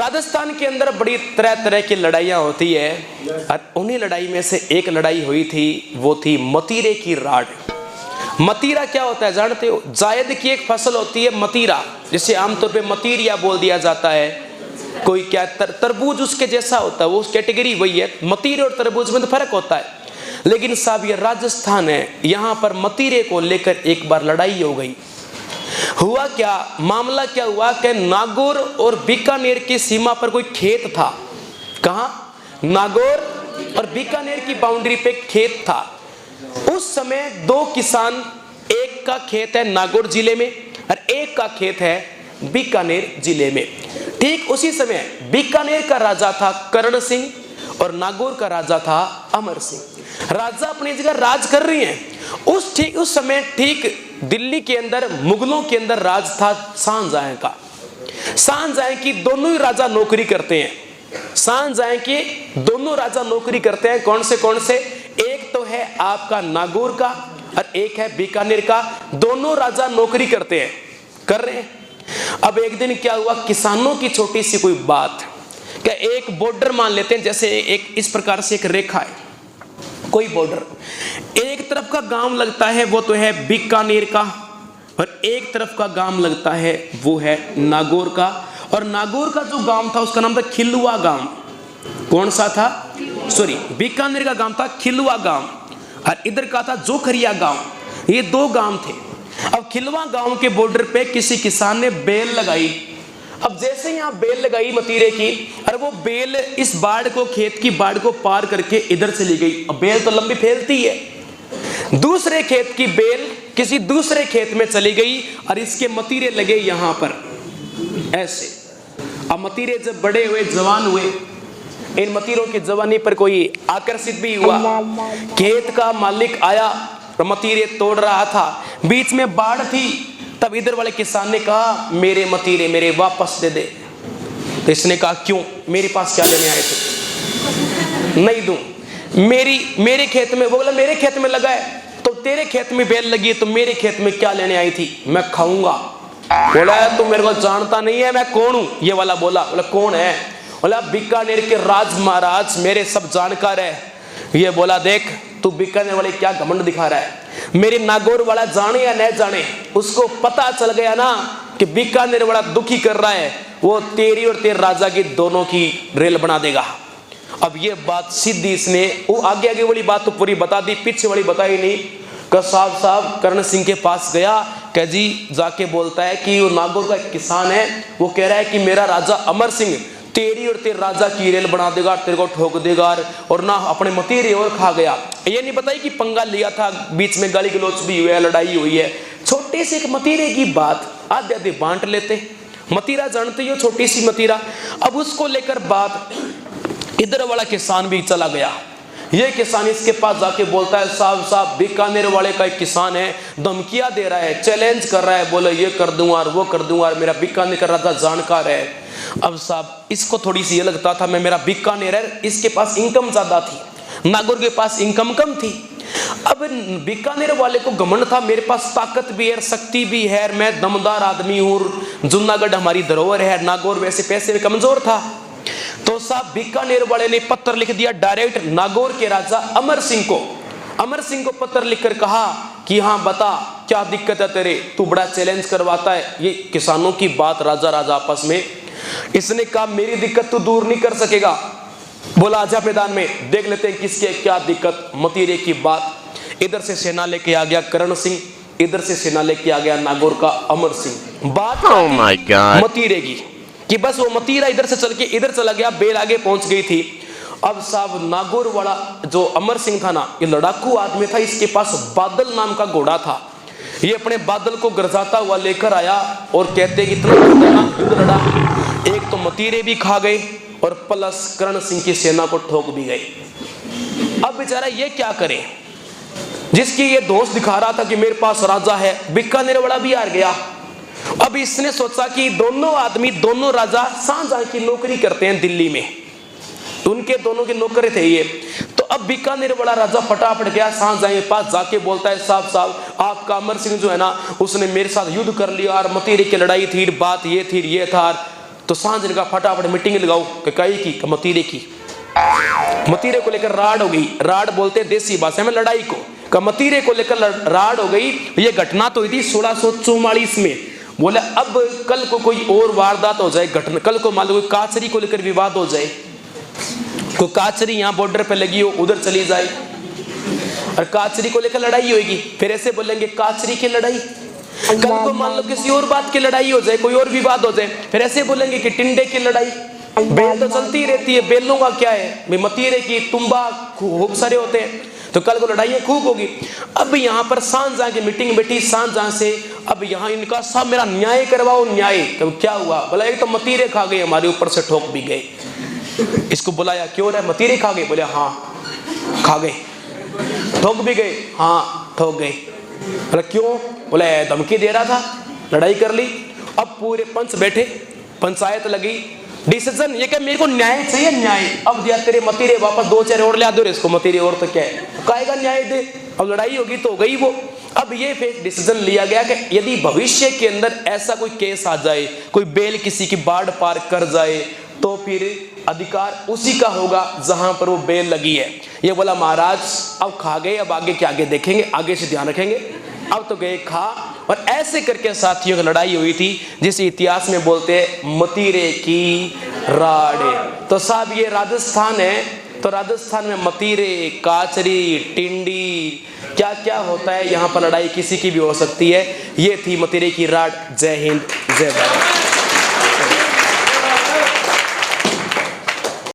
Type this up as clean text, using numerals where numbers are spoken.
राजस्थान के अंदर बड़ी तरह तरह की लड़ाइयाँ होती है और उन्हीं लड़ाई में से एक लड़ाई हुई थी, वो थी मतीरे की राड। मतीरा क्या होता है जानते हो? जायद की एक फसल होती है मतीरा, जिसे आमतौर पे मतीरिया बोल दिया जाता है। कोई क्या तरबूज उसके जैसा होता है, वो उस कैटेगरी वही है। मतीरे और तरबूज में तो फर्क होता है, लेकिन साहब ये राजस्थान है, यहाँ पर मतीरे को लेकर एक बार लड़ाई हो गई। हुआ क्या, मामला क्या हुआ कि नागौर और बीकानेर की सीमा पर कोई खेत था। कहाँ? नागौर और बीकानेर की बाउंड्री पे खेत था। उस समय दो किसान, एक का खेत है नागौर जिले में और एक का खेत है बीकानेर जिले में। ठीक उसी समय बीकानेर का राजा था करण सिंह और नागौर का राजा था अमर सिंह। राजा अपनी जगह राज कर रही हैं। उस समय ठीक दिल्ली के अंदर मुगलों के अंदर राज था शाहजहां का। शाहजहां की दोनों ही राजा नौकरी करते हैं। शाहजहां के दोनों राजा नौकरी करते हैं। कौन से? एक तो है आपका नागौर का और एक है बीकानेर का। दोनों राजा नौकरी कर रहे हैं। अब एक दिन क्या हुआ, किसानों की छोटी सी कोई बात, क्या एक बॉर्डर मान लेते हैं, जैसे एक इस प्रकार से एक रेखा है, कोई बॉर्डर, एक तरफ का गांव लगता है वो तो है बीकानेर का और एक तरफ का गांव लगता है वो है नागौर का। और नागौर का जो गांव था उसका नाम था खिलुआ गांव। कौन सा था? बीकानेर का गांव था खिलुआ गांव और इधर का था जोखरिया गांव। ये दो गांव थे। अब खिलवा गांव के बॉर्डर पे किसी किसान ने बेल लगाई। अब जैसे यहाँ बेल लगाई मतीरे की, और वो बेल इस बाढ़ को, खेत की बाढ़ को पार करके इधर चली गई। अब बेल तो लंबी फैलती है। दूसरे खेत की बेल किसी दूसरे खेत में चली गई और इसके मतीरे लगे यहाँ पर ऐसे। अब मतीरे जब बड़े हुए, जवान हुए, इन मतीरों की जवानी पर कोई आकर्षित भी हुआ। खेत का मालिक आया, मतीरे तोड़ रहा था, बीच में बाढ़ थी। तब इधर वाले किसान ने कहा मेरे मतीरे मेरे वापस दे दे। तो इसने कहा क्यों, मेरे पास क्या लेने आए थे? नहीं दूं। मेरे खेत में, वो बोला मेरे खेत में लगा है, तो तेरे खेत में बेल लगी है तो मेरे खेत में क्या लेने आई थी? मैं खाऊंगा। बोला तू मेरे को जानता नहीं है मैं कौन हूं? ये वाला बोला कौन है? बोला बीकानेर के राज महाराज, मेरे सब जानकार है। ये बोला देख तू बीकानेर वाले क्या घमंड दिखा रहा है, मेरे नागौर वाला जाने या न जाने, उसको पता चल गया ना कि बीकानेर वाला दुखी कर रहा है, वो तेरी और तेरे राजा की दोनों की रेल बना देगा। अब ये बात सीधी इसने, वो आगे वाली बात तो पूरी बता दी, पीछे वाली बताई नहीं। साहब करण सिंह के पास गया, कह जी जाके बोलता है कि वो नागौर का एक किसान है, वो कह रहा है कि मेरा राजा अमर सिंह तेरी और तेरे राजा की रेल बना देगा, तेरे को ठोक देगा और ना अपने मतीरे और खा गया। ये नहीं बताई कि पंगा लिया था, बीच में गाली गलौच भी हुआ है, लड़ाई हुई है। छोटे से एक मतीरे की बात आधे आधे बांट लेते। मतीरा जानते हो, छोटी सी मतीरा। अब उसको लेकर बात, इधर वाला किसान भी चला गया। ये किसान इसके पास जाके बोलता है साहब बीकानेर वाले का एक किसान है, धमकियां दे रहा है, चैलेंज कर रहा है, बोले ये कर दूंगा और वो कर दूंगा, मेरा बीकानेर का राजा जानकार है। अब साहब इसको थोड़ी सी ये लगता था मैं, मेरा बीकानेर है, इसके पास इनकम ज्यादा थी, नागौर के पास इनकम कम थी। अब बीकानेर वाले को घमंड था मेरे पास ताकत भी है, शक्ति भी है, मैं दमदार आदमी हूँ, जूनागढ़ हमारी धरोहर है, नागौर वैसे पैसे में कमजोर था। तो साहब बीकानेर वाले ने पत्र लिख दिया डायरेक्ट नागौर के राजा अमर सिंह को पत्र लिखकर कहा कि हाँ बता क्या दिक्कत है तेरे, तू बड़ा चैलेंज करवाता है। ये किसानों की बात राजा आपस में। इसने कहा मेरी दिक्कत तू दूर नहीं कर सकेगा। बोला आजा मैदान में देख लेते हैं किसके क्या दिक्कत। मतीरे की बात, इधर से सेना लेके आ गया करण सिंह, इधर से सेना लेके आ गया नागौर का अमर सिंह। बात मतीरे की कि बस वो मतीरा इधर से चल के इधर चला गया, बेल आगे पहुंच गई थी। अब साहब नागौर वाला जो अमर सिंह था ना, ये लड़ाकू आदमी था, इसके पास बादल नाम का घोड़ा था। ये अपने बादल को गरजाता हुआ लेकर आया और कहते कि इतना खतरनाक युद्ध लड़ा, एक तो मतीरे भी खा गए और प्लस करण सिंह की सेना को ठोक भी गए। अब बेचारा ये क्या करे, जिसकी ये दोस्त दिखा रहा था कि मेरे पास राजा है, बीकानेर वाला भी हार गया। अब इसने सोचा कि दोनों राजा शाहजहां की नौकरी करते हैं दिल्ली में, उनके दोनों के नौकर थे ये। तो अब बीकानेर वाला राजा फटाफट गया शाहजहां के पास, जाके बोलता है साहब आपका अमर सिंह जो है ना, उसने मेरे साथ युद्ध कर लिया और मतीरे की लड़ाई थी, बात ये थी ये था। तो सांझ इनका फटाफट मीटिंग लगाओ कि कई की मतीरे की, मतीरे को लेकर राड हो गई। राड बोलते हैं देसी भाषा में लड़ाई को। मतीरे को लेकर राड हो गई। ये घटना तो हुई थी 1644 में। बोले अब कल को कोई और वारदात हो जाए, घटना कल को मान लो कोई काचरी को लेकर विवाद हो जाए, कोई काचरी यहाँ बॉर्डर पे लगी हो उधर चली जाए और काचरी को लेकर लड़ाई होगी, फिर ऐसे बोलेंगे काचरी की लड़ाई। कल को मान लो किसी और बात की लड़ाई हो जाए, कोई और विवाद हो जाए, फिर ऐसे बोलेंगे कि टिंडे की लड़ाई। बेल तो चलती रहती है, बेलों का क्या है, मतीरे की तुम्बा खूब सारे होते हैं, तो कल को लड़ाइयाँ खूब होगी। अब यहाँ पर सांझा की मीटिंग बैठी, सांझा से अब यहाँ इनका सब मेरा न्याय करवाओ, न्याय। तो क्या हुआ, बोला एक तो मतीरे खा गए, हमारे ऊपर से ठोक भी गए। इसको बुलाया, क्यों रहे, मतीरे खा गए? बोले हाँ खा गए। ठोक भी गए? हाँ ठोक गए। बोला क्यों? बोले धमकी दे रहा था, लड़ाई कर ली। अब पूरे पंच बैठे, पंचायत लगी, डिसीजन ये क्या, मेरे को न्याय चाहिए, न्याय। अब दिया तेरे मतीरे वापस 2-4 और ले आ दो इसको, मतीरे और तो क्या है, काहेगा न्याय दे। अब लड़ाई होगी तो हो गई वो। अब ये फिर डिसीजन लिया गया कि यदि भविष्य के अंदर ऐसा कोई केस आ जाए, कोई बेल किसी की बाढ़ पार कर जाए, तो फिर अधिकार उसी का होगा जहां पर वो बेल लगी है। ये बोला महाराज अब खा गए, अब आगे के आगे देखेंगे, आगे से ध्यान रखेंगे। अब तो गए खा, और ऐसे करके साथियों की लड़ाई हुई थी जिसे इतिहास में बोलते हैं मतीरे की राड़। तो साहब ये राजस्थान है, तो राजस्थान में मतीरे, काचरी, टिंडी, क्या क्या होता है, यहाँ पर लड़ाई किसी की भी हो सकती है। ये थी मतीरे की राड़। जय हिंद, जय भारत।